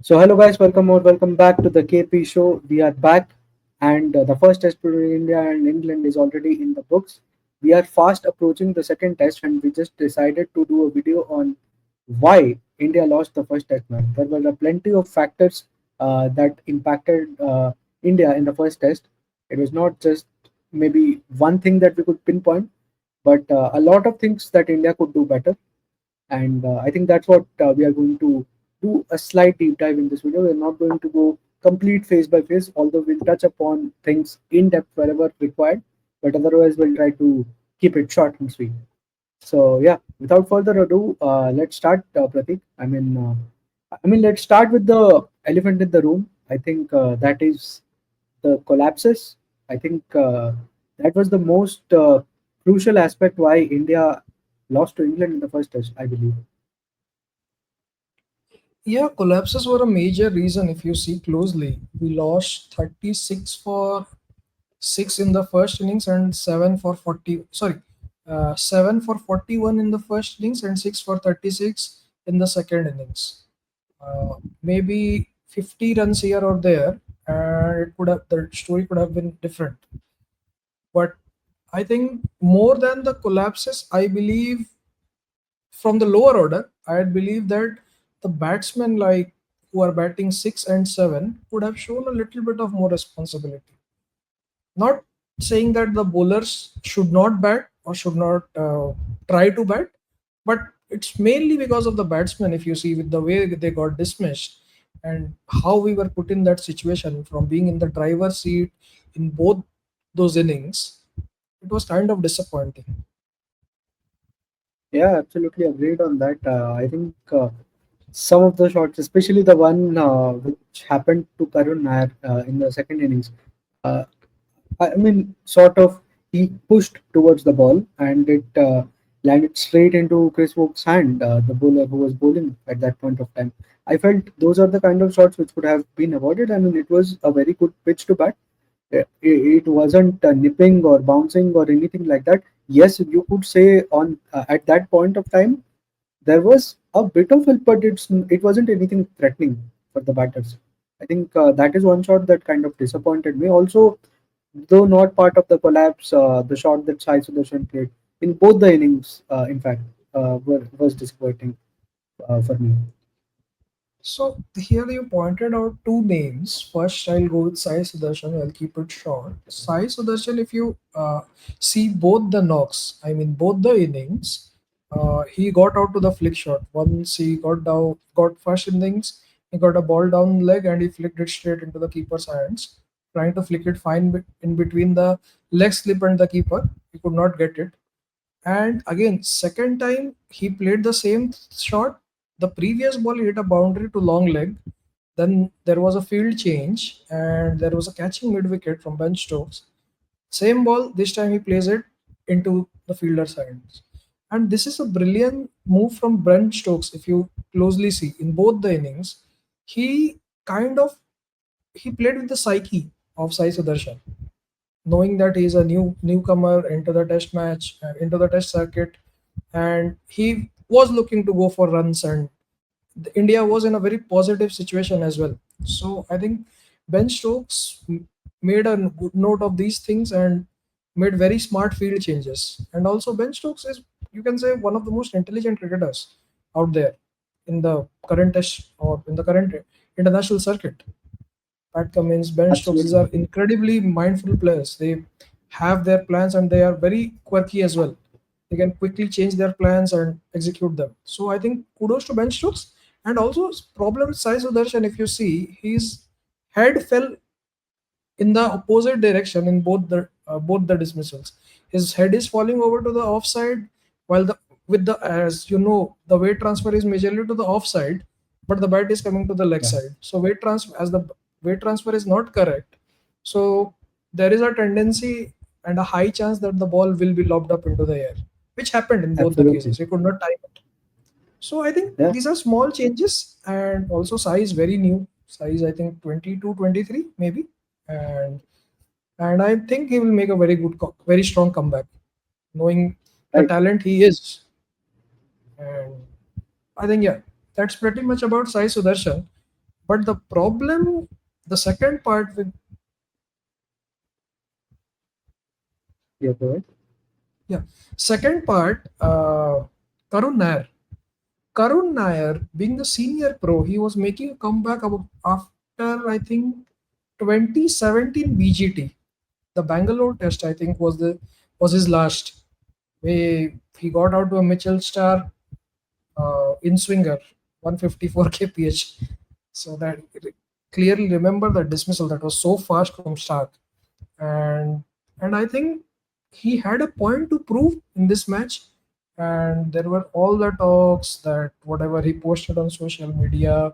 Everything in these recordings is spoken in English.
So hello guys, welcome back to the KP show. We are back, and the first test between India and England is already in the books. We are fast approaching the second test, and we just decided to do a video on why India lost the first test match. There were plenty of factors that impacted India in the first test. It was not just maybe one thing that we could pinpoint, but a lot of things that India could do better, and I think that's what we are going to do a slight deep dive in this video. We're not going to go complete phase by phase, although we'll touch upon things in depth wherever required, but otherwise we'll try to keep it short and sweet. So yeah, without further ado, let's start, Pratik. Let's start with the elephant in the room. I think that is the collapses. I think that was the most crucial aspect why India lost to England in the first test, I believe. Yeah, collapses were a major reason if you see closely. We lost 36 for 6 in the first innings and 7 for 40. Sorry, 7 for 41 in the first innings and 6 for 36 in the second innings. Maybe 50 runs here or there, and the story could have been different. But I think more than the collapses, I believe from the lower order, I believe that the batsmen like who are batting 6 and 7 would have shown a little bit of more responsibility. Not saying that the bowlers should not bat or should not try to bat, but it's mainly because of the batsmen. If you see with the way they got dismissed and how we were put in that situation from being in the driver's seat in both those innings, it was kind of disappointing. Yeah, absolutely agreed on that. I think some of the shots, especially the one which happened to Karun Nair in the second innings, uh, sort of he pushed towards the ball and it landed straight into Chris Woak's hand, the bowler who was bowling at that point of time. I felt those are the kind of shots which could have been avoided. I mean, it was a very good pitch to bat. It wasn't nipping or bouncing or anything like that. Yes, you could say on at that point of time there was a bit of help, but it wasn't anything threatening for the batters. I think that is one shot that kind of disappointed me. Also, though not part of the collapse, the shot that Sai Sudarshan played in both the innings, in fact, was disappointing for me. So here you pointed out two names. First, I'll go with Sai Sudarshan. I'll keep it short. Sai Sudarshan, if you see both the knocks, I mean both the innings, he got out to the flick shot. Once he got first innings, he got a ball down leg and he flicked it straight into the keeper's hands, trying to flick it fine in between the leg slip and the keeper. He could not get it. And again, second time he played the same shot. The previous ball hit a boundary to long leg. Then there was a field change and there was a catching mid wicket from Ben Stokes. Same ball, this time he plays it into the fielder's hands. And this is a brilliant move from Brent Stokes. If you closely see in both the innings, he kind of he played with the psyche of Sai Sudarshan, knowing that he's a newcomer into the test match, into the test circuit, and he was looking to go for runs, and India was in a very positive situation as well. So I think Ben Stokes made a good note of these things and made very smart field changes. And also Ben Stokes is, you can say, one of the most intelligent cricketers out there in the current test or in the current international circuit. Pat Cummins, Ben Stokes, these Absolutely. are incredibly mindful players. They have their plans and they are very quirky as well. They can quickly change their plans and execute them. So I think kudos to Ben Stokes. And also problem with Sai Sudarshan, if you see, his head fell in the opposite direction in both the dismissals. His head is falling over to the offside, while the with the as you know the weight transfer is majorly to the offside, but the bat is coming to the leg Yeah, side. So the weight transfer is not correct, so there is a tendency and a high chance that the ball will be lobbed up into the air, which happened in both the absolutely. cases. He could not time it. So I think Yeah, these are small changes, and also size very new. Size I think 22, 23 maybe, and I think he will make a very strong comeback, knowing the right. talent he is. And I think yeah, that's pretty much about Sai Sudarshan. But the problem, the second part with Yeah, go ahead. yeah, second part, Karun Nair. Karun Nair, being the senior pro, he was making a comeback after I think 2017 BGT. The Bangalore test, I think, was his last. He got out to a Mitchell Star in swinger, 154 kph. So that clearly remember the dismissal that was so fast from start, and I think he had a point to prove in this match. And there were all the talks that whatever he posted on social media,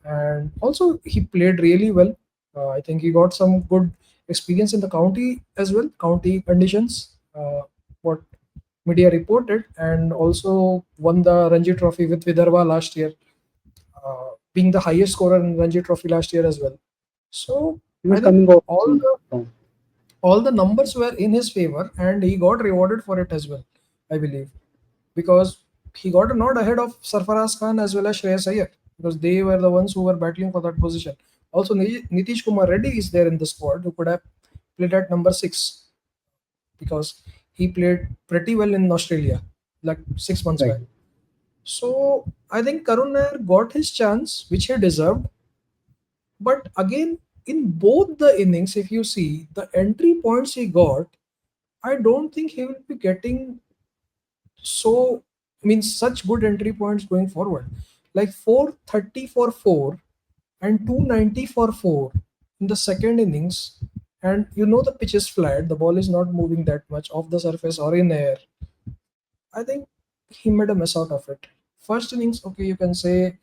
and also he played really well. I think he got some good experience in the county as well, county conditions. What media reported, and also won the Ranji Trophy with Vidarbha last year, being the highest scorer in Ranji Trophy last year as well. So He I was think coming off some form. all the numbers were in his favor, and he got rewarded for it as well, I believe, because he got a nod ahead of Sarfaraz Khan as well as Shreyas Iyer, because they were the ones who were battling for that position. Also, Nitish Kumar Reddy is there in the squad who could have played at number 6, because he played pretty well in Australia like 6 months Right. back. So I think Karun Nair got his chance, which he deserved. But again, in both the innings, if you see the entry points he got, I don't think he will be getting so means such good entry points going forward. Like 430 for 4 and 290 for 4 in the second innings. And you know the pitch is flat, the ball is not moving that much off the surface or in air. I think he made a mess out of it. First innings, okay, you can say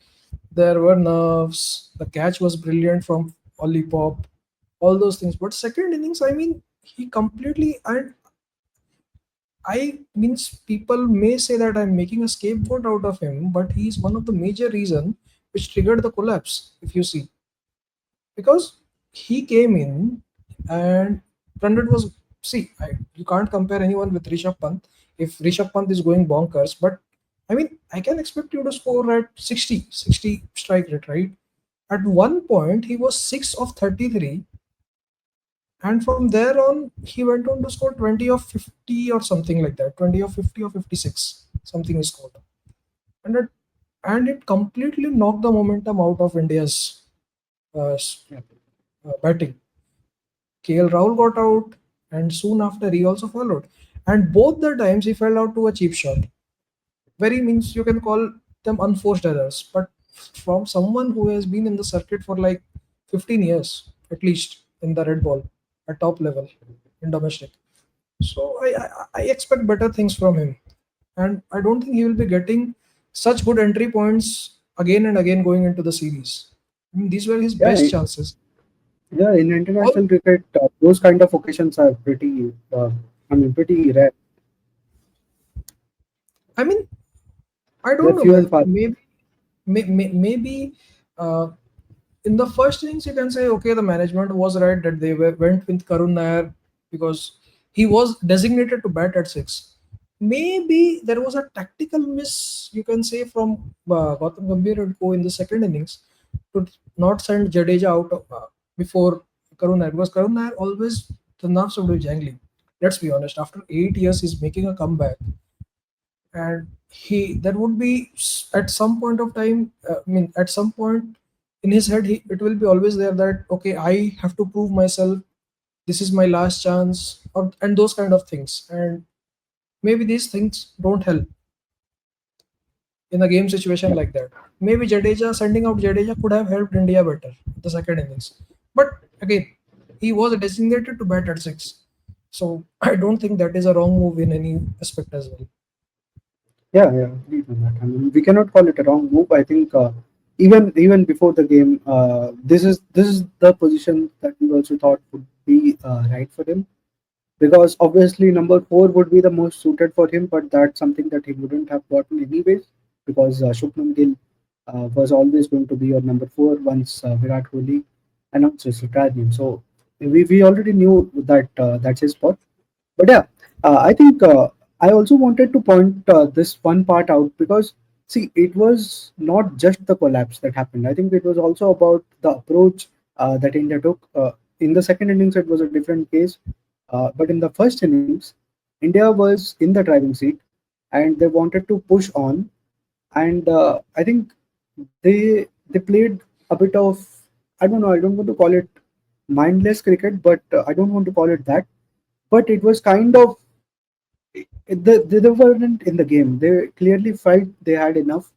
there were nerves. The catch was brilliant from Ollie Pop, all those things. But second innings, I mean, he completely and I means people may say that I'm making a scapegoat out of him, but he's one of the major reason which triggered the collapse. If you see, because he came in and Pandit was you can't compare anyone with Rishabh Pant if Rishabh Pant is going bonkers, but I mean I can expect you to score at 60 strike rate, right? At one point he was 6 of 33, and from there on he went on to score 20 of 50 or something like that, 20 of 50 or 56 something he scored, and it completely knocked the momentum out of India's Yeah. batting. KL Rahul got out, and soon after he also followed. And both the times he fell out to a cheap shot. Very means you can call them unforced errors, but from someone who has been in the circuit for like 15 years at least in the red ball at top level in domestic. So I expect better things from him, and I don't think he will be getting such good entry points again and again going into the series. I mean, these were his Yeah, best chances. yeah. In All international cricket, those kind of occasions are pretty. I mean, pretty rare. I mean, I They're don't know, few and man. far. Maybe uh, in the first innings you can say okay, the management was right that they went with Karun Nair because he was designated to bat at 6. Maybe there was a tactical miss, you can say, from Gautam Gambhir and co in the second innings to not send Jadeja out before Karun Nair, because Karun Nair always the nerves would be jangling. Let's be honest. After 8 years, he's making a comeback, and he there would be at some point of time, I mean at some point in his head, it will be always there that okay, I have to prove myself, this is my last chance, and those kind of things. And maybe these things don't help in a game situation Yeah, like that. Maybe Jadeja, sending out Jadeja could have helped India better in the second innings, but again, he was designated to bat at 6, so I don't think that is a wrong move in any aspect as well. yeah, yeah. Agreed on that. I mean, we cannot call it a wrong move. I think even before the game, this is the position that we also thought would be right for him, because obviously number four would be the most suited for him, but that's something that he wouldn't have gotten anyways, because Shubman Gill was always going to be your number four once Virat Kohli announced his retirement. So we already knew that that's his spot. But yeah, I think I also wanted to point this one part out, because See, it was not just the collapse that happened. I think it was also about the approach that India took. In the second innings, it was a different case. But in the first innings, India was in the driving seat and they wanted to push on. And I think they played a bit of, I don't know, I don't want to call it mindless cricket, but I don't want to call it that. But it was kind of they weren't in the game. They clearly felt they had enough,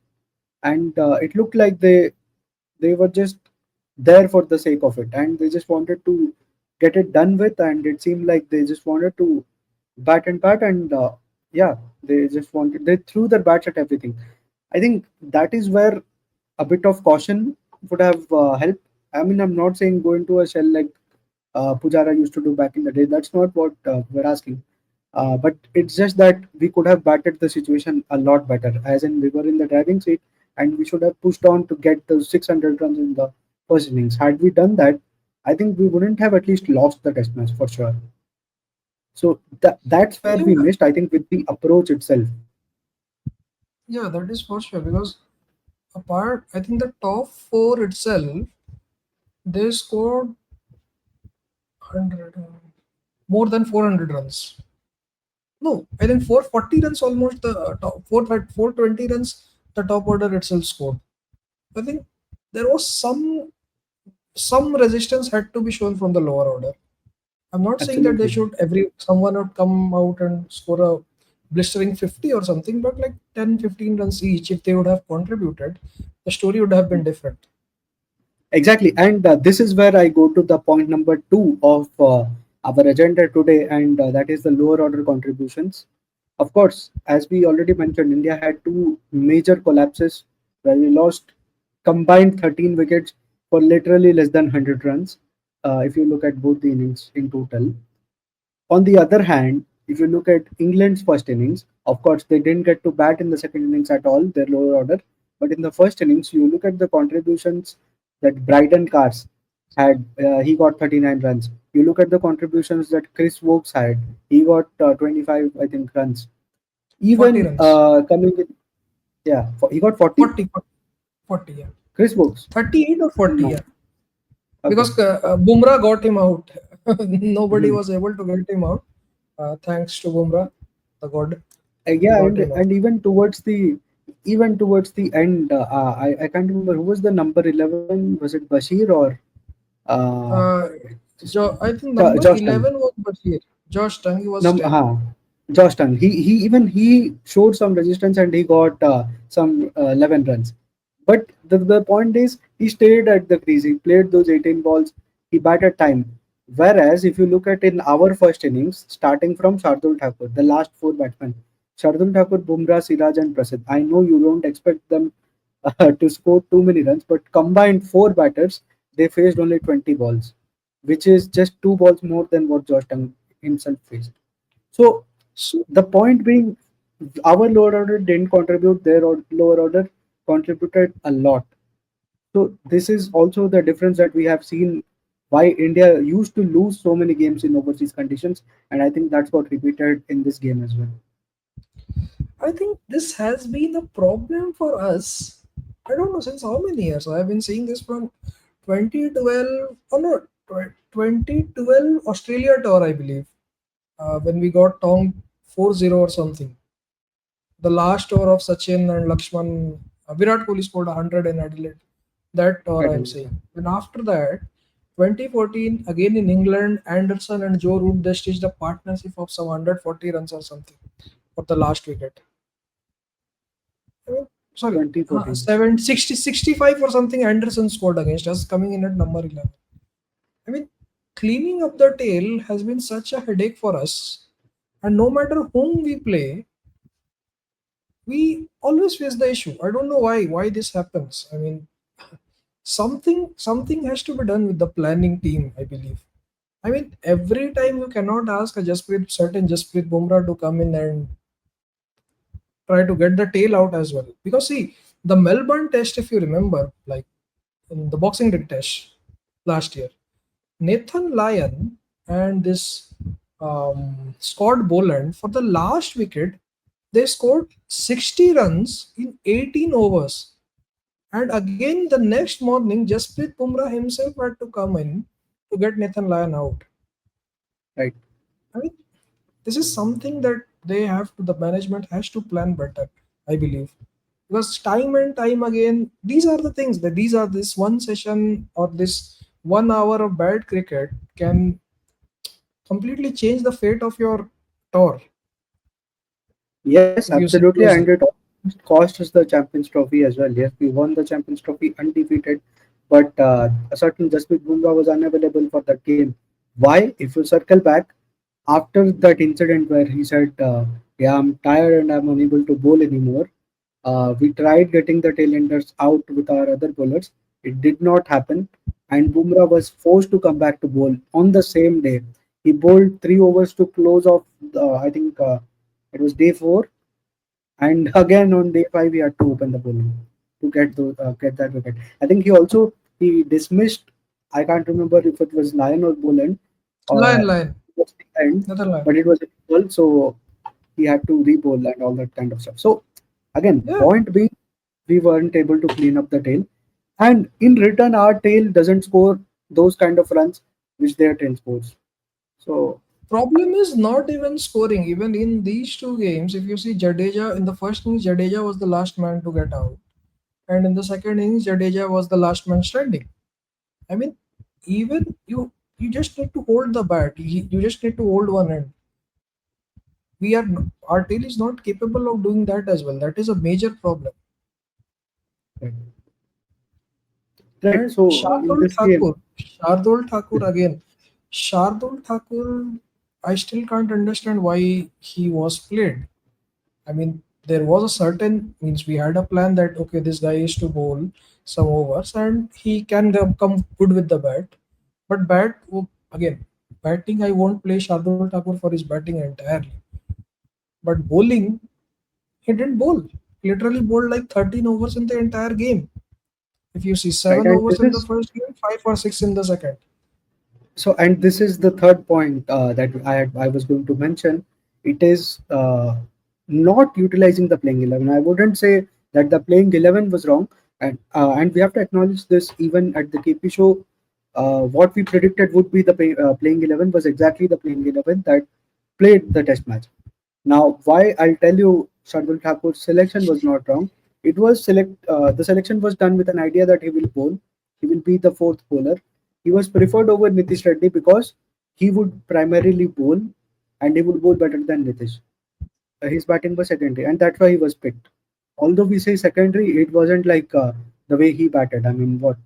and it looked like they were just there for the sake of it, and they just wanted to get it done with, and it seemed like they just wanted to bat, and yeah, they threw their bats at everything. I think that is where a bit of caution would have helped. I mean, I'm not saying go into a shell like Pujara used to do back in the day. That's not what we're asking. But it's just that we could have batted the situation a lot better, as in we were in the driving seat and we should have pushed on to get those 600 runs in the first innings. Had we done that, I think we wouldn't have at least lost the test match for sure. So that's where we Yeah, missed, I think, with the approach itself. yeah, that is for sure. Because apart, I think the top four itself, they scored 100, more than 400 runs. No, I think 440 runs almost the top 420 runs the top order itself scored. I think there was some resistance had to be shown from the lower order. I'm not saying that they Absolutely. should every someone would come out and score a blistering 50 or something, but like 10, 15 runs each, if they would have contributed, the story would have been different. Exactly. And this is where I go to the point number two of our agenda today, and that is the lower order contributions. Of course, as we already mentioned, India had two major collapses where we lost combined 13 wickets for literally less than 100 runs, if you look at both the innings in total. On the other hand, if you look at England's first innings, of course, they didn't get to bat in the second innings at all, their lower order. But in the first innings, you look at the contributions that Bryden Cars had, he got 39 runs. You look at the contributions that Chris Wokes had, he got 25, I think, runs. 40 Even runs. coming in, yeah, he got 40. 40, 40, yeah. Chris Wokes, 38 or 40, no, yeah. okay. Because Bumrah got him out. Nobody Mhm. was able to get him out. Thanks to Bumrah, the god, he Yeah, got him out. and even towards the end, I can't remember who was the number 11. Was it Bashir or uh, Uh, just I think number Josh Tang? 11 was Bashir. Josh Tang, he was Num 10. Josh Tang. He showed some resistance and he got some 11 runs. But the point is, he stayed at the crease. He played those 18 balls. He batted time. Whereas, if you look at in our first innings, starting from Shardul Thakur, the last four batsmen, Shardul Thakur, Bumrah, Siraj, and Prasid. I know you don't expect them to score too many runs, but combined four batters, they faced only 20 balls, which is just two balls more than what Josh Tang himself faced. So So, the point being, our lower order didn't contribute, their lower order contributed a lot. So this is also the difference that we have seen why India used to lose so many games in overseas conditions, and I think that's what repeated in this game as well. I think this has been a problem for us. I don't know since how many years. I've been seeing this from 2012. Oh no, 2012 Australia tour, I believe, when we got Tong 4-0 or something. The last over of Sachin and Lakshman, Virat Kohli scored 100 in Adelaide. That tour That I'm is, saying. And after that, 2014, again in England, Anderson and Joe Root, they stitched a partnership of some 140 runs or something for the last wicket. I mean, sorry, 2014. 7, 60, 65 or something Anderson scored against us, coming in at number 11. I mean, cleaning up the tail has been such a headache for us. And no matter whom we play, we always face the issue. I don't know why this happens. I mean, something has to be done with the planning team, I believe. I mean, every time you cannot ask a Jasprit Bumrah to come in and try to get the tail out as well. Because see, the Melbourne test, if you remember, like in the Boxing Day test last year, Nathan Lyon and this Scott Boland for the last wicket, They scored 60 runs in 18 overs. And again, the next morning, Jasprit Bumrah himself had to come in to get Nathan Lyon out. Right. I mean, this is something that they have to, the management has to plan better, I believe. Because time and time again, these are the things that these are this one session or this 1 hour of bad cricket can completely change the fate of your tour Yes, if you see absolutely, and closely. it almost cost us the Champions Trophy as well. Yes, we won the Champions Trophy undefeated, but a certain Jasprit Bumrah was unavailable for that game. Why? If you circle back after that incident where he said, "Yeah, I'm tired and I'm unable to bowl anymore," we tried getting the tailenders out with our other bowlers. It did not happen, and Bumrah was forced to come back to bowl on the same day. He bowled 3 overs to close off. I think it was day four, and again on day five he had to open the bowling to get that wicket. I think he dismissed. I can't remember if it was Lyon or Boland, Line, it line, was the end, another line. but it was a ball, so he had to re-bowl and all that kind of stuff. So again, Yeah, point being, we weren't able to clean up the tail, and in return, our tail doesn't score those kind of runs which their tail scores. So problem is not even scoring. Even in these two games, if you see Jadeja in the first innings, Jadeja was the last man to get out, and in the second innings, Jadeja was the last man standing. I mean, even you just need to hold the bat. You just need to hold one end. Our tail is not capable of doing that as well. That is a major problem. right, right. And So in this game, Shardul Thakur again. Shardul Thakur, I still can't understand why he was played. I mean, there was a certain means we had a plan that okay, this guy is to bowl some overs and he can come good with the bat. But again, batting I won't play Shardul Thakur for his batting entirely. But bowling, he didn't bowl. He literally bowled like 13 overs in the entire game. If you see right, 7 overs in the first game, 5 or 6 in the second. and this is the third point that I was going to mention. It is not utilizing the playing 11. I wouldn't say that the playing 11 was wrong, and we have to acknowledge this even at the KP show. What we predicted would be the playing 11 was exactly the playing 11 that played the test match. Now, why I'll tell you, Shardul Thakur's selection was not wrong. The selection was done with an idea that he will bowl. He will be the fourth bowler. He was preferred over Nitish Reddy because he would primarily bowl, and he would bowl better than Nitish. His batting was secondary, and that's why he was picked. Although we say secondary, it wasn't like the way he batted. I mean, what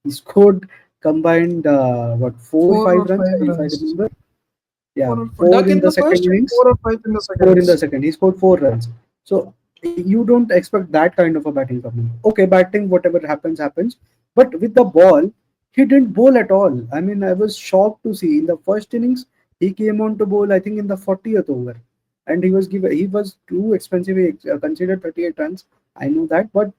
he scored combined, what, four Four five or runs, five if I runs. remember. Yeah, Duck four in in the the second first and innings, 4 or 5 in the second four in the innings. second. He scored 4 runs. So you don't expect that kind of a batting from him. Okay, batting, whatever happens, happens. But with the ball, he didn't bowl at all. I mean, I was shocked to see in the first innings, he came on to bowl, I think, in the 40th over. And he was too expensive. He considered 38 runs. I know that. But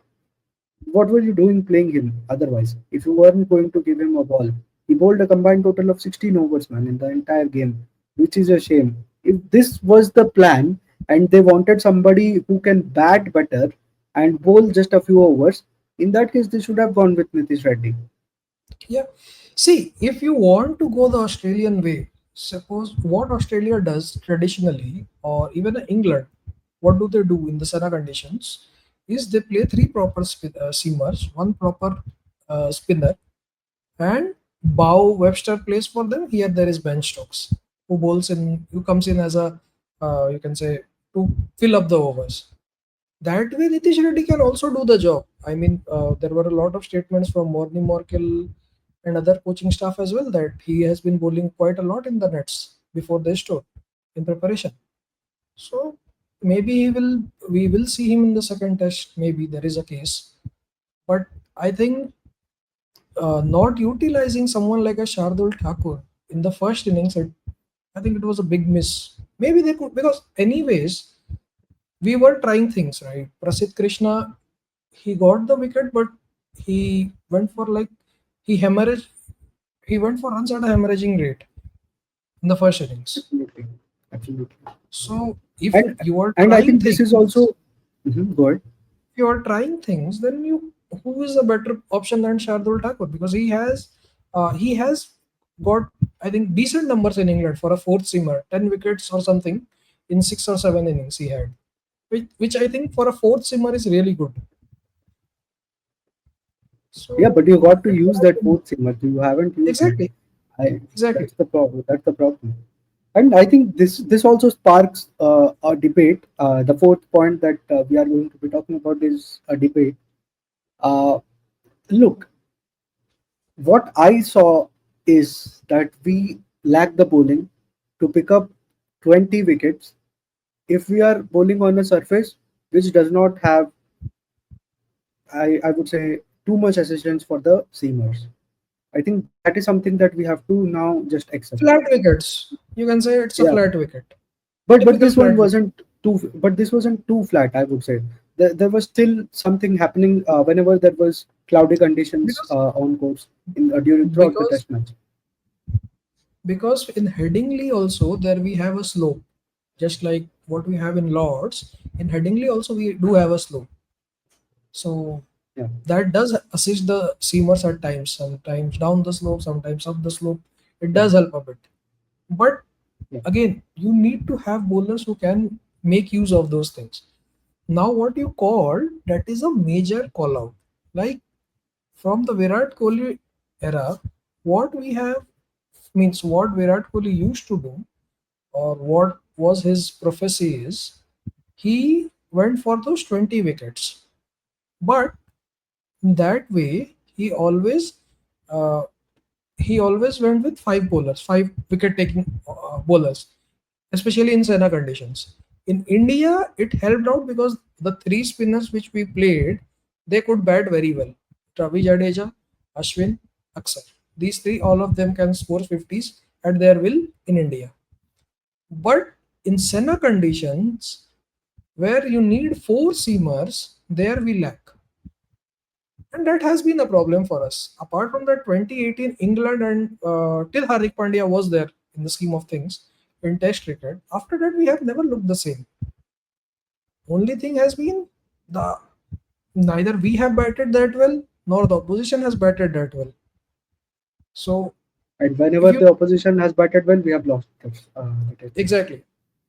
what were you doing playing him otherwise? If you weren't going to give him a ball, he bowled a combined total of 16 overs, man, in the entire game, which is a shame. If this was the plan and they wanted somebody who can bat better and bowl just a few overs, in that case, they should have gone with Nitish Reddy. Yeah. See, if you want to go the Australian way, suppose what Australia does traditionally, or even England, what do they do in the Senna conditions? Is they play three proper seamers, one proper spinner, and Bow Webster plays for them. Here there is Ben Stokes, who comes in as a you can say to fill up the overs. That way, Nitish Reddy can also do the job. I mean, there were a lot of statements from Morni Morkel and other coaching staff as well that he has been bowling quite a lot in the nets before this tour in preparation. So maybe we will see him in the second test. Maybe there is a case, but I think not utilizing someone like a Shardul Thakur in the first innings, I think it was a big miss. Maybe they could because anyways we were trying things right. Prasid Krishna, he got the wicket, but he went for like he hemorrhaged. He went for runs at a hemorrhaging rate in the first innings. Absolutely. Absolutely. So If and you are and I trying think this is things, also. Mhm, go ahead. if you are trying things, then you who is a better option than Shardul Thakur, because he has got, I think, decent numbers in England for a fourth seamer, 10 wickets or something in 6 or 7 innings he had, which I think for a fourth seamer is really good. Yeah, So but you got to that's what use I that think. fourth seamer. You haven't used it. Exactly, I exactly. That's the problem. That's the problem. And I think this also sparks a debate. The fourth point that we are going to be talking about is a debate. Uh, Look, what I saw is that we lack the bowling to pick up 20 wickets if we are bowling on a surface which does not have, I would say, too much assistance for the seamers. I think that is something that we have to now just accept. Flat wickets. You can say it's a Yeah, flat wicket. but Typical this one flat wicket. wasn't too. But this wasn't too flat. I would say there was still something happening whenever there was cloudy conditions Because on course in during throughout the because test match. because in Headingley also there we have a slope, just like what we have in Lords. In Headingley also we do have a slope, so Yeah, that does assist the seamers at times. Sometimes down the slope, sometimes up the slope. It yeah, does help a bit, but yeah. again, you need to have bowlers who can make use of those things. Now, what you call that is a major call out. Like from the Virat Kohli era, what we have means what Virat Kohli used to do, or what was his prophecy is, he went for those 20 wickets. But in that way, uh, he always went with five bowlers, five wicket taking bowlers, especially in Sena conditions. In India, it helped out because the three spinners which we played, they could bat very well. Ravi Jadeja, Ashwin, Aksar. These three, all of them can score 50s at their will in India. But in Sena conditions, where you need four seamers, there we lack. And that has been a problem for us. Apart from that, 2018 England and till Hardik Pandya was there in the scheme of things in Test cricket. After that, we have never looked the same. Only thing has been the neither we have batted that well nor the opposition has batted that well. So And if whenever you the opposition has batted well, we have lost the test match. exactly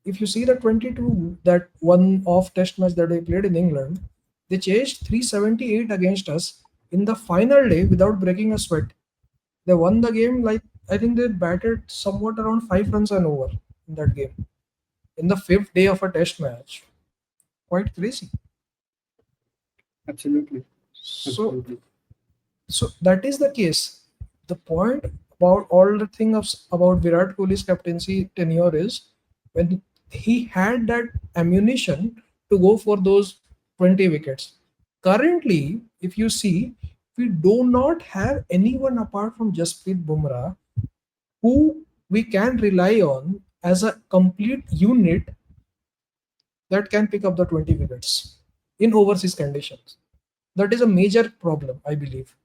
if you see the 22 that one off Test match that they played in England, they chased 378 against us in the final day without breaking a sweat. They won the game like I think they batted somewhat around 5 runs and over in that game. In the fifth day of a test match. Quite crazy. Absolutely, So absolutely. so that is the case. The point about all the things about Virat Kohli's captaincy tenure is when he had that ammunition to go for those 20 wickets. Currently, if you see, we do not have anyone apart from Jasprit Bumrah who we can rely on as a complete unit that can pick up the 20 wickets in overseas conditions. That is a major problem, I believe.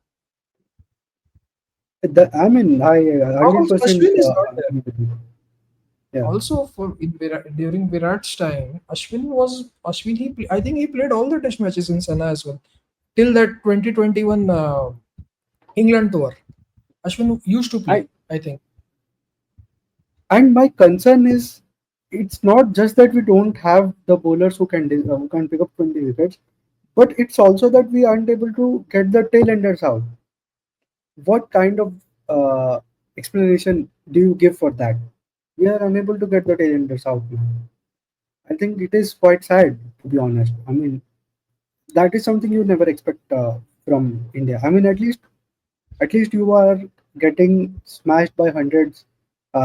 I mean, I hundred Also, percent Ashwin is not there. agree with you. Yeah, Also, during Virat's time, Ashwin. I think he played all the Test matches in Sana as well till that 2021 England tour. Ashwin used to I play. I think and my concern is it's not just that we don't have the bowlers who can pick up 20 wickets, but it's also that we aren't able to get the tail enders out. What kind of uh, explanation do you give for that? We are unable to get the tail enders out now. I think it is quite sad, to be honest. I mean, that is something you never expect from India. I mean, at least you are getting smashed by hundreds,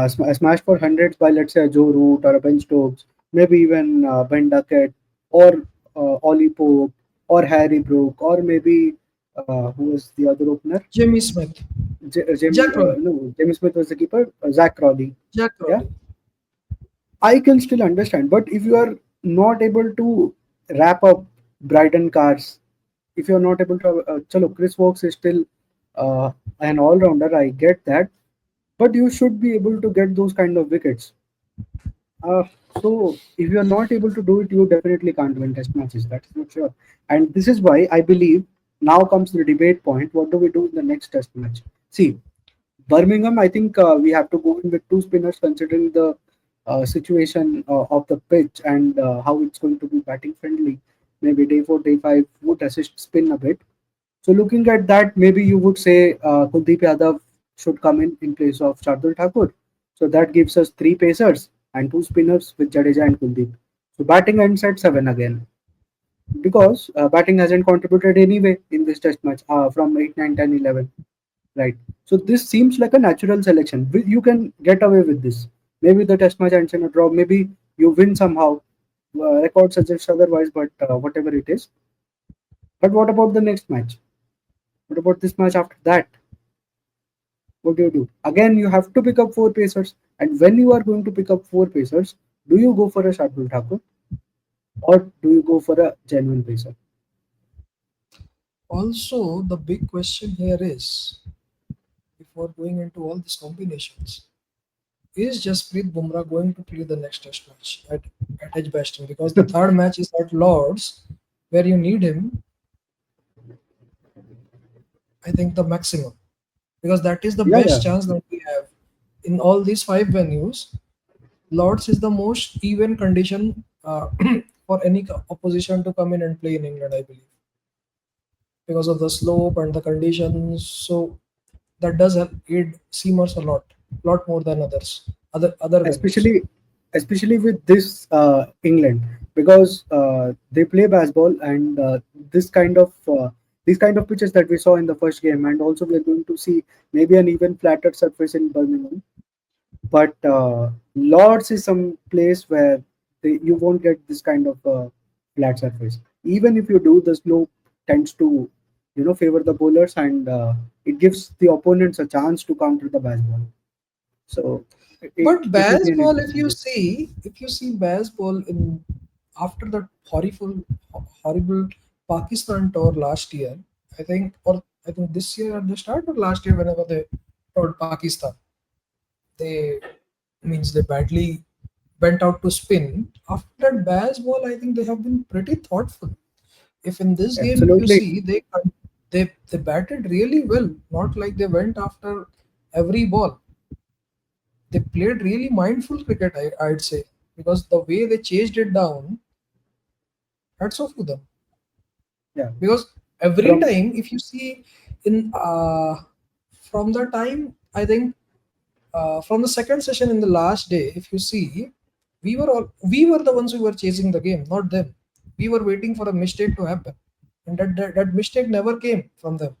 smashed for hundreds by, let's say, a Joe Root or a Ben Stokes, maybe even Ben Duckett or Ollie Pope or Harry Brook or maybe who was the other opener? Jimmy Smith, Jamie, Jack Crawley, no, Jamie Smith was the keeper. Zach Crawley. Jack Yeah, Crawley. I can still understand, but if you are not able to wrap up Bryden cars, if you're not able to, chalo, Chris Wokes is still uh, an all-rounder. I get that, but you should be able to get those kind of wickets. Uh, so if you are not able to do it, you definitely can't win test matches. That's for sure. And this is why I believe now comes the debate point. What do we do in the next test match? See, Birmingham, I think we have to go in with two spinners considering the situation of the pitch and how it's going to be batting friendly. Maybe day 4, day 5 would assist spin a bit. So looking at that, maybe you would say Kuldeep Yadav should come in place of Shardul Thakur. So that gives us three pacers and two spinners with Jadeja and Kuldeep. So batting ends at 7 again because batting hasn't contributed anyway in this test match from 8, 9, 10, 11. Right. So this seems like a natural selection. You can get away with this. Maybe the test match ends in a draw. Maybe you win somehow. Record suggests otherwise, but whatever it is. But what about the next match? What about this match after that? What do you do? Again, you have to pick up four pacers. And when you are going to pick up four pacers, do you go for a Shardul Thakur or do you go for a genuine pacer? Also, the big question here is, before going into all these combinations, is Jasprit Bumrah going to play the next test match at Edgbaston? Because the third match is at Lords, where you need him, I think, the maximum. Because that is the Yeah, best yeah. chance that we have. In all these five venues, Lords is the most even condition for any opposition to come in and play in England, I believe, because of the slope and the conditions. So that does help aid seamers a lot more than other venues. especially especially with this England because they play baseball and these kind of pitches that we saw in the first game, and also we're going to see maybe an even flatter surface in Birmingham. But Lords is some place where you won't get this kind of flat surface. Even if you do, the slope tends to favor the bowlers, and it gives the opponents a chance to counter the baseball. So But it will be an baseball, interesting game. if you see baseball in after the horrible Pakistan tour last year, I think this year at the start or last year, whenever they toured Pakistan, they means they badly went out to spin. After that baseball, I think they have been pretty thoughtful. If in this game, if you Absolutely. see, they batted really well, not like they went after every ball. They played really mindful cricket, I'd say, because the way they chased it down, hats off to them. Yeah. Because every From time, if you see, in from the time I think from the second session in the last day, if you see, we were the ones who were chasing the game, not them. We were waiting for a mistake to happen, and that mistake never came from them.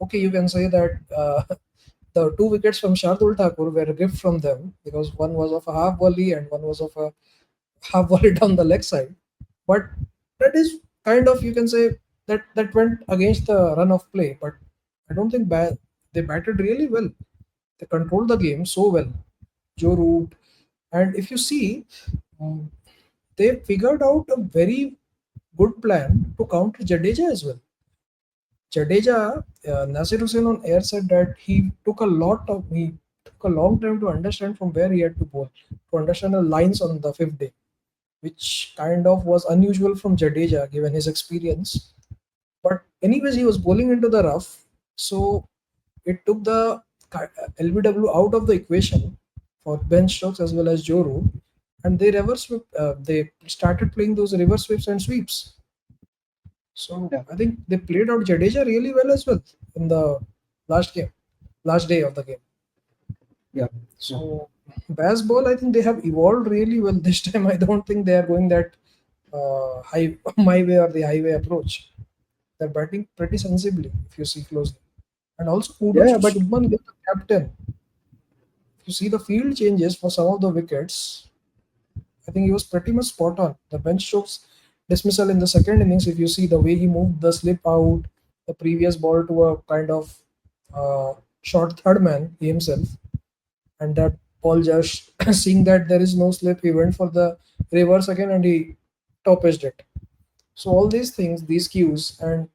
Okay, you can say that the two wickets from Shardul Thakur were a gift from them because one was of a half volley and one was of a half volley down the leg side. But that is kind of, you can say, that went against the run of play. But I don't think they batted really well. They controlled the game so well. Joe Root, and if you see, um, they figured out a very good plan to counter Jadeja as well. Jadeja, Nasir Hussain on air said that he took a long time to understand from where he had to bowl, to understand the lines on the fifth day, which kind of was unusual from Jadeja given his experience. But anyways, he was bowling into the rough, so it took the LBW out of the equation for Ben Stokes as well as Joe Root, and they started playing those reverse sweeps and sweeps. So yeah, I think they played out Jadeja really well as well in the last game, last day of the game. yeah, yeah, So baseball, I think they have evolved really well this time. I don't think they are going that high my way or the highway approach. They're batting pretty sensibly if you see closely. And also yeah, kudos yeah. to But Subman Gill, the captain. If you see the field changes for some of the wickets, I think he was pretty much spot on. The bench strokes dismissal in the second innings, if you see the way he moved the slip out, the previous ball to a kind of uh, short third man, he himself, and that ball just seeing that there is no slip, he went for the reverse again and he top edged it. So all these things, these cues, and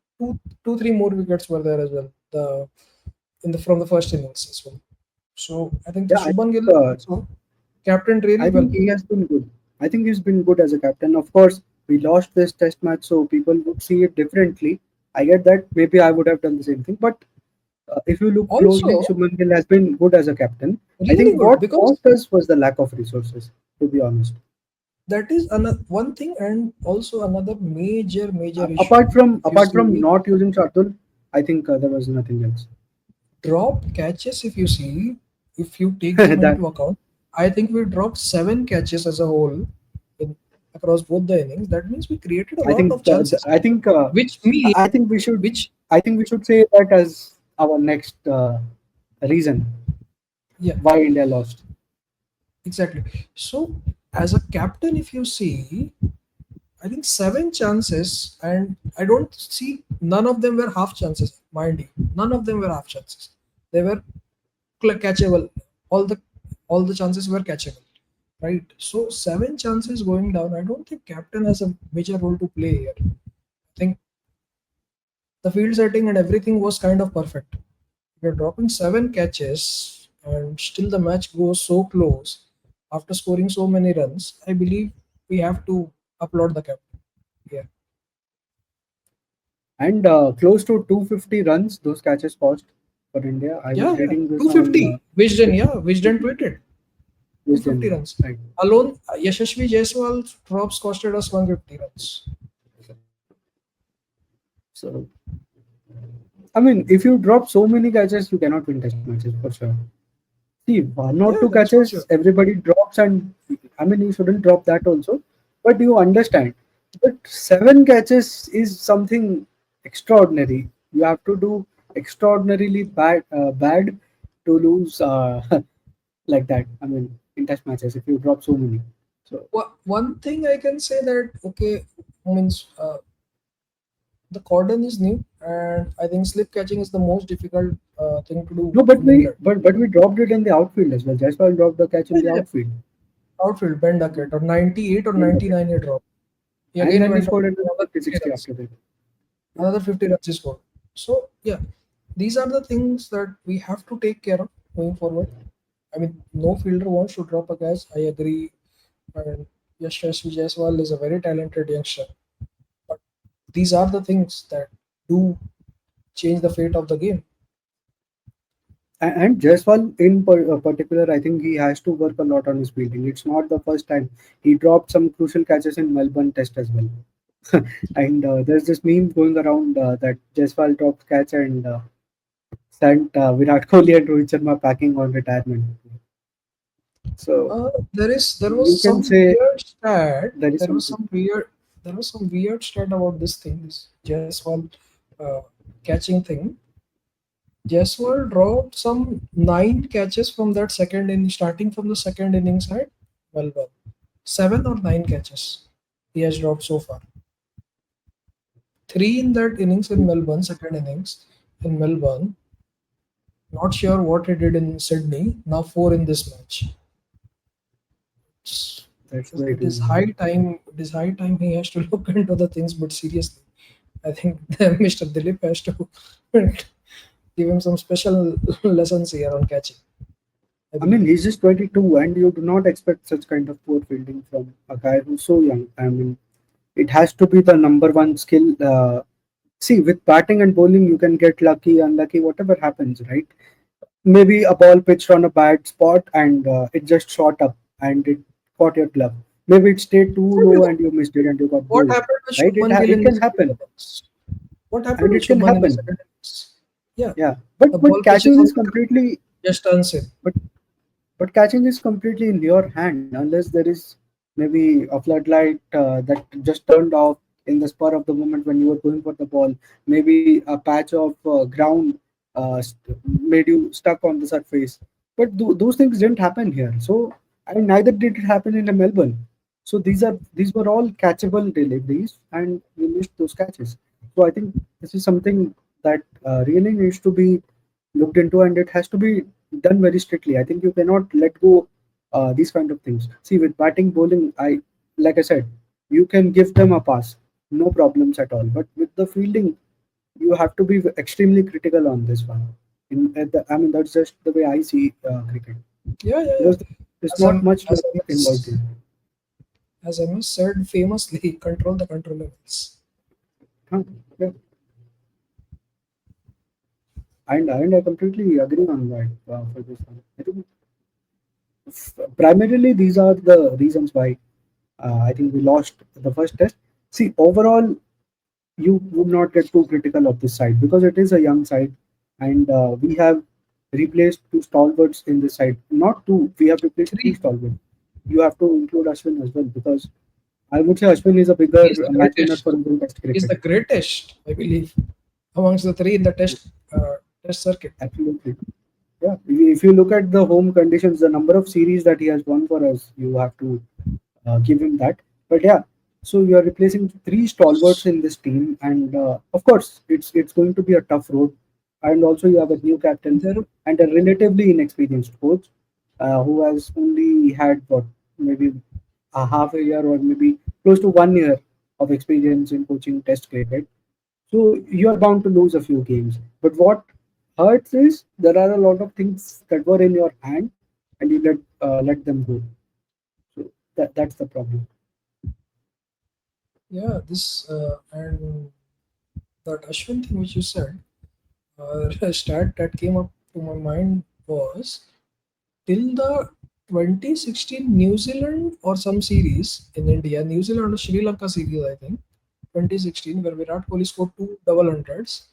three more wickets were there as well. The in the from the first innings as well. So I think to yeah, I Shubman think Gill also. captained really I well. think he has been good. I think he's been good as a captain. Of course, we lost this test match, so people would see it differently. I get that. Maybe I would have done the same thing. But if you look closely, Also, Shubman Gill has been good as a captain. I really think good what because caused us was the lack of resources, to be honest. that is another one thing, and also another major issue. If you Apart from see not using Shardul, I think there was nothing else. drop catches, if you take them that into account, I think we dropped 7 catches as a whole in, across both the innings. That means we created a I lot think of chances, which me, I think we should which say that as our next reason yeah, why India lost. exactly. So as a captain, if you see, I think 7 chances, and I don't see none of them were half chances. Mind you, none of them were half chances. They were catchable. All the all the chances were catchable, right? So 7 chances going down. I don't think captain has a major role to play here. I think the field setting and everything was kind of perfect. You're dropping 7 catches, and still the match goes so close after scoring so many runs. I believe we have to applaud the captain. Yeah. And close to 250 runs those catches cost for India. I was Yeah, reading this on 250. Wisden, yeah, Wisden tweeted Wisden, 250 runs. right? Alone, Yashasvi Jaiswal drops costed us 150 runs. So I mean, if you drop so many catches, you cannot win test matches for sure. See, one or Yeah, two that's for catches sure. everybody drops, and I mean you shouldn't drop that also. But you understand. But 7 catches is something extraordinary. You have to do extraordinarily bad to lose like that. I mean, in test matches, if you drop so many. So One thing I can say that, okay, means the cordon is new, and I think slip catching is the most difficult thing to do no, but in England. we dropped it in the outfield as well. Jaiswal dropped the catch in Yeah, the yeah. outfield, Outfield, Ben Duckett, or 98 or and 99 he dropped. and He then he went on scored another another 50, 50 60 runs. after that. Yeah. Another 50 runs he scored. So, yeah, these are the things that we have to take care of going forward. I mean, no fielder wants to drop a catch. I agree. And Yashasvi Jaiswal is a very talented youngster. But these are the things that do change the fate of the game. And Jaiswal in particular, I think he has to work a lot on his fielding. It's not the first time. He dropped some crucial catches in Melbourne Test as well. And there's this meme going around that Jaiswal dropped catch and sent Virat Kohli and Rohit Sharma packing on retirement. So There you was can some say weird stat. there is something. There was some weird stat about this thing. This Jaiswal uh, catching thing. Jaiswal dropped some 9 catches from that second inning, starting from the second innings at Melbourne. 7 or 9 catches he has dropped so far. 3 in that innings in Melbourne, second innings in Melbourne. Not sure what he did in Sydney. Now 4 in this match. That's way It too is many. high time. It is high time he has to look into the things. But seriously, I think Mr. Dilip has to give him some special lessons here on catching. I I mean, believe. he's just 22, and you do not expect such kind of poor fielding from a guy who's so young. I mean, it has to be the number one skill. See, with batting and bowling, you can get lucky, unlucky, whatever happens, right? Maybe a ball pitched on a bad spot and it just shot up and it caught your glove. Maybe it stayed too low and you missed it and you got What bowled, happened with right? Shubman Gill It in the can second happen, innings? What happened and with it can Shubman in the happen. second innings? Yeah, Yeah, the but ball pitches catching on is the ground, completely just turns in. but But catching is completely in your hand unless there is maybe a floodlight that just turned off in the spur of the moment when you were going for the ball. Maybe a patch of ground made you stuck on the surface. But those things didn't happen here. So and neither did it happen in Melbourne. So these were all catchable deliveries, and we missed those catches. So I think this is something that really needs to be looked into, and it has to be done very strictly. I think you cannot let go these kind of things. See, with batting, bowling, like I said, you can give them a pass, no problems at all. But with the fielding, you have to be extremely critical on this one. I mean, that's just the way I see cricket. Yeah, yeah, Because yeah. There's As not M much as luck involved MS here. as MS said famously, control the controllables. Huh, yeah. And I completely agree on that for this one. I think primarily these are the reasons why I think we lost the first test. See, overall, you would not get too critical of this side because it is a young side, and we have replaced two stalwarts in this side. Not two, we have replaced three Three. stalwarts. You have to include Ashwin as well because I would say Ashwin is a bigger He's the match winner greatest. for Indian Test He's cricket. the greatest, I believe, amongst the three in the test circuit. Absolutely. Yeah. If you look at the home conditions, the number of series that he has won for us, you have to give him that. But yeah, so you are replacing three stalwarts in this team, and of course, it's going to be a tough road. And also, you have a new captain There, and a relatively inexperienced coach who has only had what maybe a half a year or maybe close to 1 year of experience in coaching Test cricket. So you are bound to lose a few games. But what hurts is there are a lot of things that were in your hand, and you let them go. So that's the problem. yeah, this and that Ashwin thing which you said, a stat that came up to my mind was till the 2016 New Zealand or some series in India, New Zealand or Sri Lanka series, I think, 2016, where Virat Kohli scored two double hundreds.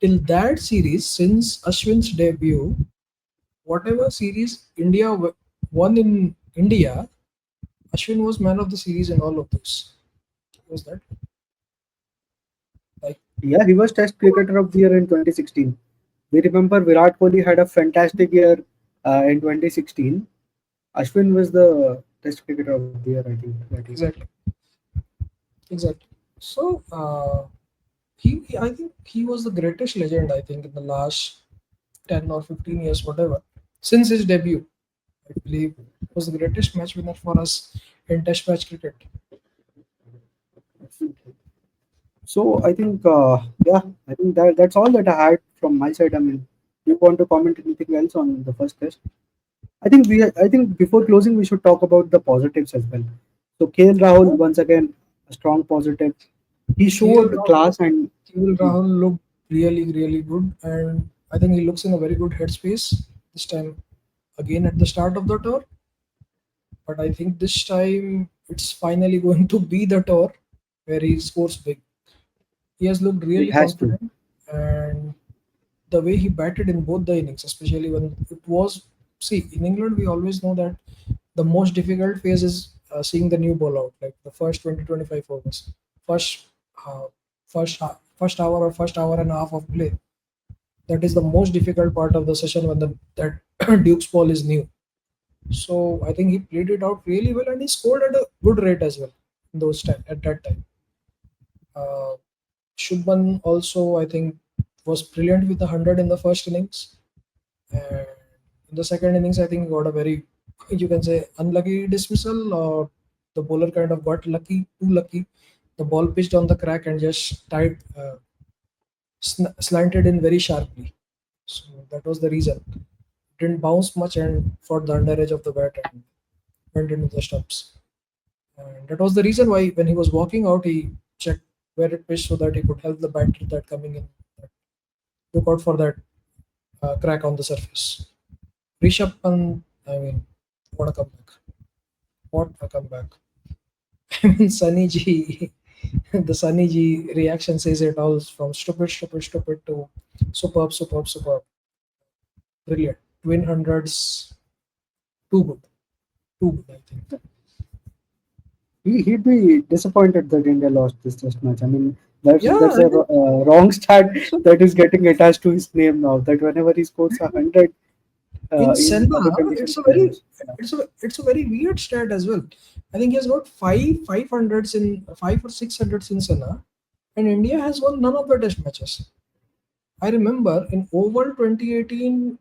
Till that series, since Ashwin's debut, whatever series won in India, Ashwin was man of the series in all of those. Was that like Yeah, he was Test Cricketer of the Year in 2016. We remember Virat Kohli had a fantastic year in 2016. Ashwin was the Test Cricketer of the Year, I think, that year. exactly? Exactly. So I think he was the greatest legend. I think in the last 10 or 15 years, whatever, since his debut, I believe was the greatest match winner for us in Test match cricket. So I think, yeah, I think that's all that I had from my side. I mean, do you want to comment anything else on the first test? I think before closing, we should talk about the positives as well. So KL Rahul Yeah, once again a strong positive. He KL showed Rahul, class and KL hmm, Rahul looked really, really good, and I think he looks in a very good headspace this time. Again at the start of the tour, but I think this time it's finally going to be the tour where he scores big. He has looked he really has to. confident, and the way he batted in both the innings, especially when it was. See, in England, we always know that the most difficult phase is seeing the new ball out, like the first 20-25 overs, first, uh, first hour or first hour and a half of play. That is the most difficult part of the session when that Duke's ball is new. So I think he played it out really well, and he scored at a good rate as well. In those time at that time, uh, Shubman also I think was brilliant with the 100 in the first innings. And in the second innings, I think he got a very, you can say, unlucky dismissal, or the bowler kind of got lucky, too lucky. The ball pitched on the crack and just slanted in very sharply. So that was the reason. Didn't bounce much and fought the under edge of the bat and went into the stumps. And that was the reason why when he was walking out, he checked where it pitched so that he could help the batter that coming in. Look out for that crack on the surface. Rishabh Pant, I mean, what a comeback. What a comeback. I mean, Sunny G, the Sunny G reaction says it all from stupid, stupid, stupid to superb, superb, superb. Brilliant. Twin hundreds, too good. Too good, I think. He'd be disappointed that India lost this test match. I mean, that's Yeah, a and then wrong stat so that is getting attached to his name now. That whenever he scores 100 in in Senna, other conditions, it's a he very wins. Yeah. it's a very weird stat as well. I think he has got five hundreds in 5 or 6 hundreds in Senna, and India has won none of the test matches. I remember in Oval 2018,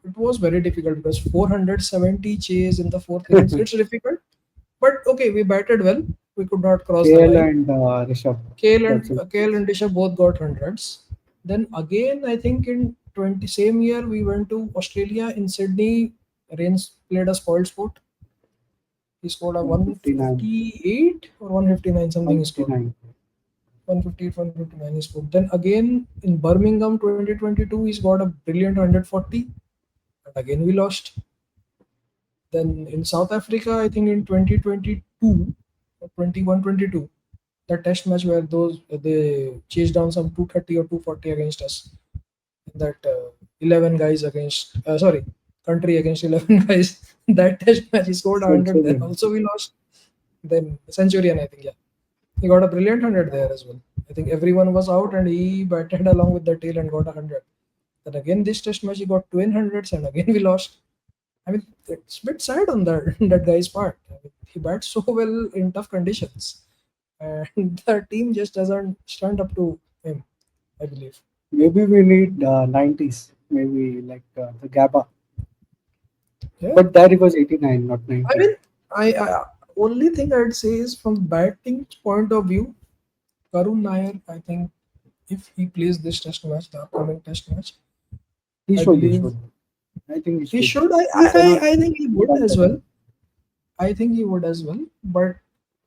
it was very difficult because 470 chase in the fourth innings. It's difficult, but okay, we batted well. We could not cross the KL line. and Rishabh. KL That's and it. KL and Disha both got hundreds. Then again, I think in 20 same year we went to Australia in Sydney. Reigns played a spoiled sport. He scored a 159. 158 or 159 something. He scored 159. 158, 159 he scored. Then again in Birmingham 2022, he's got a brilliant 140, but again we lost. Then in South Africa, I think in 2022 or 21, 22, the test match where those they chased down some 230 or 240 against us. That 11 guys against sorry, country against 11 guys. That test match he scored 100 there. Centurion. Also we lost. Then Centurion, I think, yeah. He got a brilliant 100 there as well. I think everyone was out and he batted along with the tail and got a 100. Then again, this test match he got twin hundreds and again we lost. I mean, it's a bit sad on that that guy's part. I mean, he bats so well in tough conditions, and the team just doesn't stand up to him. I believe. Maybe we need 90s. Maybe like the Gabba. Yeah. But there it was 89, not I 90. mean, I only thing I'd say is from batting point of view, Karun Nair. I think if he plays this test match, the upcoming test match, He I should. He believe should. I think he he should. should. We cannot I think he would count as on well. him. I think he would as well. But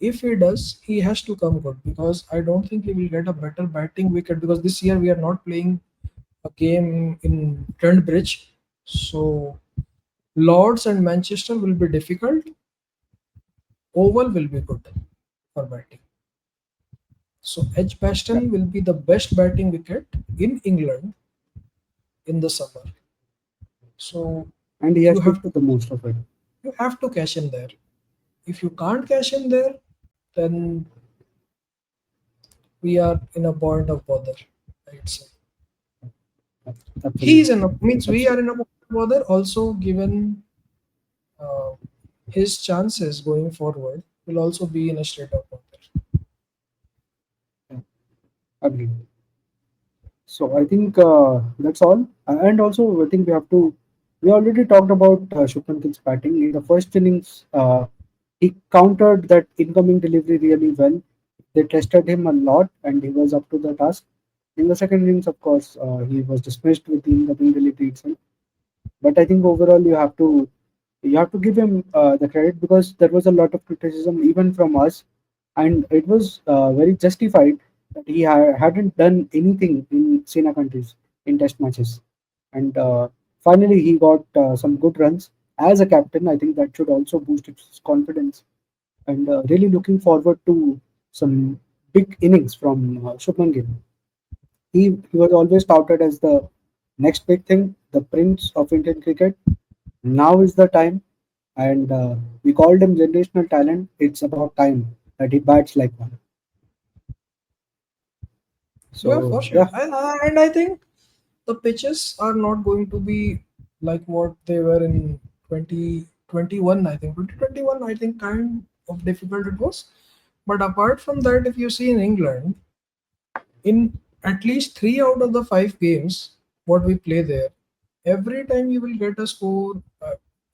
if he does, he has to come good because I don't think he will get a better batting wicket because this year we are not playing a game in Trent Bridge. So Lords and Manchester will be difficult. Oval will be good for batting. So Yeah. Edgbaston will be the best batting wicket in England in the summer. So And he you has to have make the most of it. you have to cash in there. If you can't cash in there, then we are in a point of bother. I'd say he's Absolutely. in a means we are Absolutely. in a point of bother. Also, given uh, his chances going forward, will also be in a state of bother. Yeah. Agreed. So I think that's all. And also, I think we have to. We already talked about Shubman Gill's batting in the first innings. He countered that incoming delivery really well. They tested him a lot, and he was up to the task. In the second innings, of course, he was dismissed with the incoming delivery itself. But I think overall, you have to give him the credit because there was a lot of criticism even from us, and it was very justified that he hadn't done anything in Sena countries in test matches, and finally he got some good runs as a captain. I think that should also boost his confidence, and really looking forward to some big innings from Shubman Gill. He was always touted as the next big thing, the prince of Indian cricket. Now is the time, and we called him generational talent. It's about time that he bats like one. Yeah, for So sure. yeah, And I think the pitches are not going to be like what they were in 2021. I think 2021. I think kind of difficult it was. But apart from that, if you see in England, in at least 3 out of the 5 games what we play there, every time you will get a score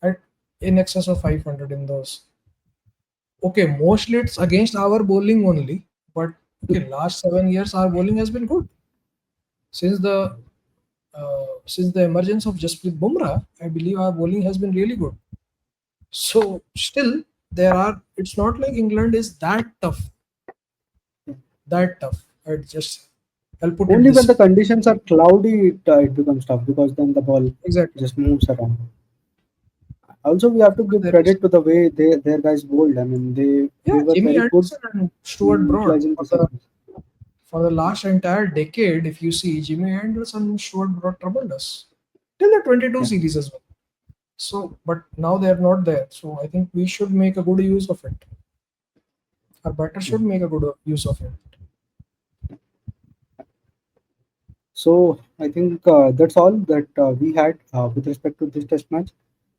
at in excess of 500 in those. Okay, mostly it's against our bowling only, but okay, last 7 years our bowling has been good since the emergence of Jasprit Bumrah. I believe our bowling has been really good. So still there are. It's not like England is that tough. That tough. I'll put it only when this the way. conditions are cloudy, it becomes tough because then the ball Exactly. just moves around. Also, we have to give There is credit to the way their guys bowled. I mean, they yeah, were Jimmy very good Anderson and Stuart in Broad utilizing for the the seconds. for the last entire decade. If you see Jimmy Anderson and Stuart Broad troubled us till the 22 Yeah. series as well. So, but now they are not there. So I think we should make a good use of it. Our batter Yeah. should make a good use of it. So I think that's all that we had with respect to this test match.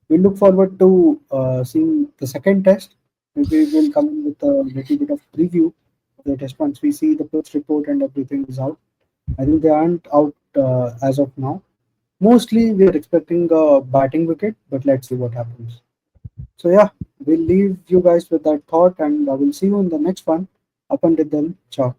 We look forward to seeing the second test. Maybe we'll come in with a little bit of preview of the test once we see the pitch report and everything is out. I think they aren't out as of now. Mostly we are expecting a batting wicket, but let's see what happens. So yeah, we'll leave you guys with that thought, and I will see you in the next one. Up until then, ciao.